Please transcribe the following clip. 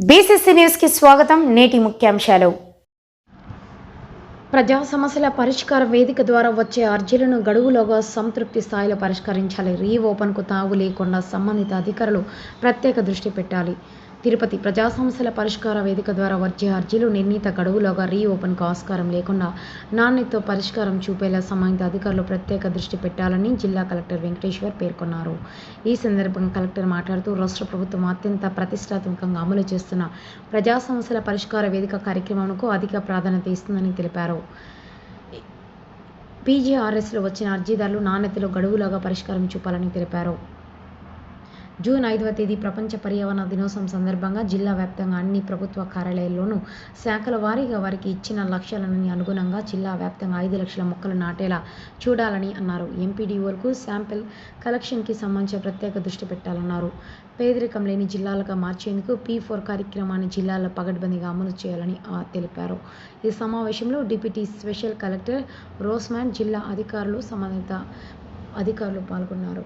BCC న్యూస్కి స్వాగతం. నేటి ముఖ్యాంశాలు. ప్రజా సమస్యల పరిష్కార వేదిక ద్వారా వచ్చే అర్జీలను గడువులోగా సంతృప్తి స్థాయిలో పరిష్కరించాలి. రీఓపెన్కు తావు లేకుండా సంబంధిత అధికారులు ప్రత్యేక దృష్టి పెట్టాలి. తిరుపతి ప్రజా సమస్యల పరిష్కార వేదిక ద్వారా వచ్చే అర్జీలు నిర్ణీత గడువులోగా రీఓపెన్కు ఆస్కారం లేకుండా నాణ్యతతో పరిష్కారం చూపేలా సంబంధిత అధికారులు ప్రత్యేక దృష్టి పెట్టాలని జిల్లా కలెక్టర్ వెంకటేశ్వర్ పేర్కొన్నారు. ఈ సందర్భంగా కలెక్టర్ మాట్లాడుతూ రాష్ట్ర ప్రభుత్వం అత్యంత ప్రతిష్టాత్మకంగా అమలు చేస్తున్న ప్రజా సమస్యల పరిష్కార వేదిక కార్యక్రమంకు అధిక ప్రాధాన్యత ఇస్తుందని తెలిపారు. పీజీఆర్ఎస్లో వచ్చిన అర్జీదారులు నాణ్యతలో గడువులోగా పరిష్కారం చూపాలని తెలిపారు. జూన్ 5వ తేదీ ప్రపంచ పర్యావరణ దినోత్సవం సందర్భంగా జిల్లా వ్యాప్తంగా అన్ని ప్రభుత్వ కార్యాలయాల్లోనూ శాఖల వారీగా వారికి ఇచ్చిన లక్ష్యాలని అనుగుణంగా జిల్లా వ్యాప్తంగా 5 లక్షల మొక్కలు నాటేలా చూడాలని అన్నారు. ఎంపీడీఓలకు శాంపిల్ కలెక్షన్కి సంబంధించి ప్రత్యేక దృష్టి పెట్టాలన్నారు. పేదరికం లేని జిల్లాలుగా మార్చేందుకు P4 కార్యక్రమాన్ని జిల్లాలో పకడ్బందీగా అమలు చేయాలని తెలిపారు. ఈ సమావేశంలో డిప్యూటీ స్పెషల్ కలెక్టర్ రోస్మాన్, జిల్లా అధికారులు, సంబంధిత అధికారులు పాల్గొన్నారు.